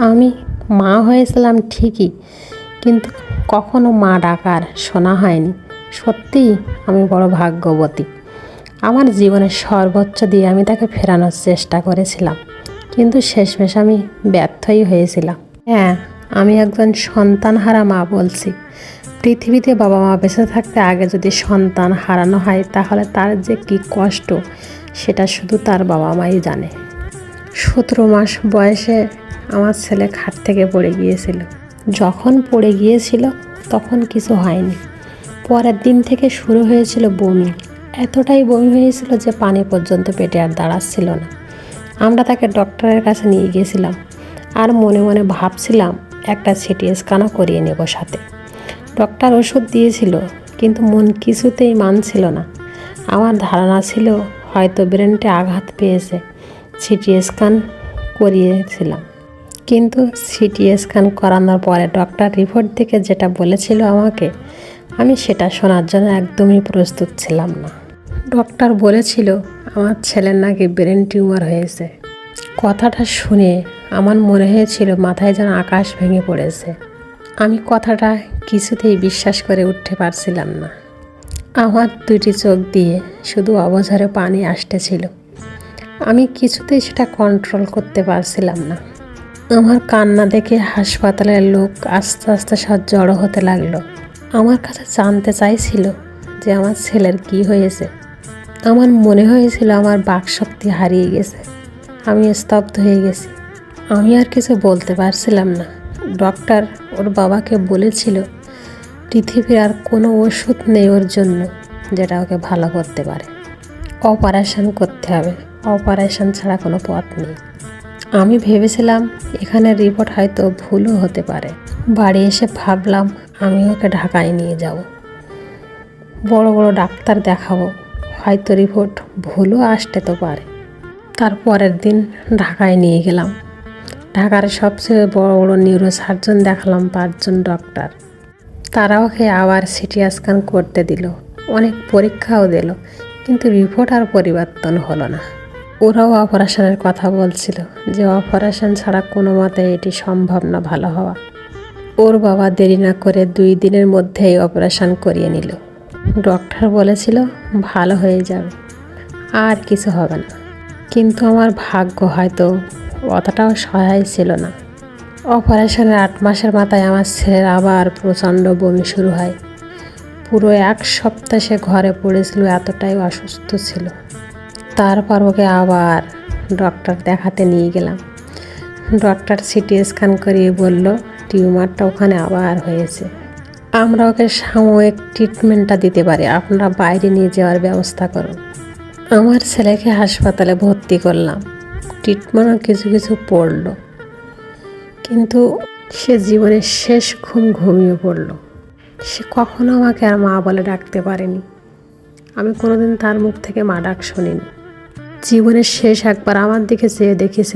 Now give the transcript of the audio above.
আমি মা হয়েছিলাম ঠিকই, কিন্তু কখনো মা ডাকার শোনা হয়নি। সত্যিই আমি বড় ভাগ্যবতী। আমার জীবনের সর্বোচ্চ দিয়ে আমি তাকে ফেরানোর চেষ্টা করেছিলাম, কিন্তু শেষমেশ আমি ব্যর্থই হয়েছিলাম। হ্যাঁ, আমি একজন সন্তানহারা মা বলছি। পৃথিবীতে বাবা মা বেঁচে থাকতে আগে যদি সন্তান হারানো হয়, তাহলে তার যে কী কষ্ট সেটা শুধু তার বাবা মাই জানে। 17 মাস বয়সে আমার ছেলে খাট থেকে পড়ে গিয়েছিল। যখন পড়ে গিয়েছিল তখন কিছু হয়নি। পরের দিন থেকে শুরু হয়েছিল বমি। এতটাই বমি হয়েছিল যে পানি পর্যন্ত পেটে আর দাঁড়াচ্ছিল না। আমরা তাকে ডক্টরের কাছে নিয়ে গিয়েছিলাম, আর মনে মনে ভাবছিলাম একটা সিটি স্ক্যানও করিয়ে নেব সাথে। ডক্টর ওষুধ দিয়েছিল, কিন্তু মন কিছুতেই মানছিল না। আমার ধারণা ছিল হয়তো ব্রেনটে আঘাত পেয়েছে। সিটি স্ক্যান করিয়েছিলাম, কিন্তু সিটি স্ক্যান করানোর পরে ডক্টর রিপোর্ট দেখে যেটা বলেছিল আমাকে, আমি সেটা শোনার জন্য একদমই প্রস্তুত ছিলাম না। ডক্টর বলেছিল আমার ছেলের নাকি ব্রেন টিউমার হয়েছে। কথাটা শুনে আমার মনে হয়েছিল মাথায় যেন আকাশ ভেঙে পড়েছে। আমি কথাটা কিছুতেই বিশ্বাস করে উঠতে পারছিলাম না। আমার দুটি চোখ দিয়ে শুধু অবঝরে পানি আসতেছিল। আমি কিছুতেই সেটা কন্ট্রোল করতে পারছিলাম না। আমার কান্না দেখে হাসপাতালের লোক আস্তে আস্তে সব জড়ো হতে লাগলো। আমার কাছে জানতে চাইছিল যে আমার ছেলের কি হয়েছে। আমার মনে হয়েছিল আমার বাকশক্তি হারিয়ে গেছে। আমি স্তব্ধ হয়ে গেছি। আমি আর কিছু বলতে পারছিলাম না। ডক্টর ওর বাবাকে বলেছিল পৃথিবীর আর কোনো ওষুধ নেই ওর জন্য যেটা ওকে ভালো করতে পারে। অপারেশন করতে হবে, অপারেশন ছাড়া কোনো পথ নেই। আমি ভেবেছিলাম এখানে রিপোর্ট হয়তো ভুলও হতে পারে। বাড়ি এসে ভাবলাম আমি ওকে ঢাকায় নিয়ে যাব, বড় বড় ডাক্তার দেখাবো, হয়তো রিপোর্ট ভুলও আসতে তো পারে। তারপরের দিন ঢাকায় নিয়ে গেলাম। ঢাকার সবচেয়ে বড় বড় নিউরো সার্জন দেখালাম 5 জন ডক্টর। তারা ওকে আবার সিটি স্ক্যান করতে দিল, অনেক পরীক্ষাও দিল, কিন্তু রিপোর্ট আর পরিবর্তন হলো না। ওরাও অপারেশনের কথা বলছিল যে অপারেশন ছাড়া কোনো মতে এটি সম্ভব না ভালো হওয়া। ওর বাবা দেরি না করে 2 দিনের মধ্যেই অপারেশন করিয়ে নিল। ডক্টর বলেছিল ভালো হয়ে যাবে, আর কিছু হবে না। কিন্তু আমার ভাগ্য হয়তো অতটাও সহায় ছিল না। অপারেশনের 8 মাসের মাথায় আমার ছেলের আবার প্রচণ্ড বমি শুরু হয়। পুরো 1 সপ্তাহ সে ঘরে পড়েছিল, এতটাই অসুস্থ ছিল। তারপর ওকে আবার ডক্টর দেখাতে নিয়ে গেলাম। ডক্টর সিটি স্ক্যান করিয়ে বলল টিউমারটা ওখানে আবার হয়েছে। আমরা ওকে সাময়িক ট্রিটমেন্টটা দিতে পারি, আপনারা বাইরে নিয়ে যাওয়ার ব্যবস্থা করুন। আমার ছেলেকে হাসপাতালে ভর্তি করলাম। ট্রিটমেন্টও কিছু কিছু পড়ল, কিন্তু সে জীবনের শেষ ঘুমিয়ে পড়ল। সে কখনো আমাকে আর মা বলে ডাকতে পারেনি। আমি কোনোদিন তার মুখ থেকে মা ডাক শুনিনি। জীবনের শেষ একবার আমার দিকে চেয়ে দেখেছে।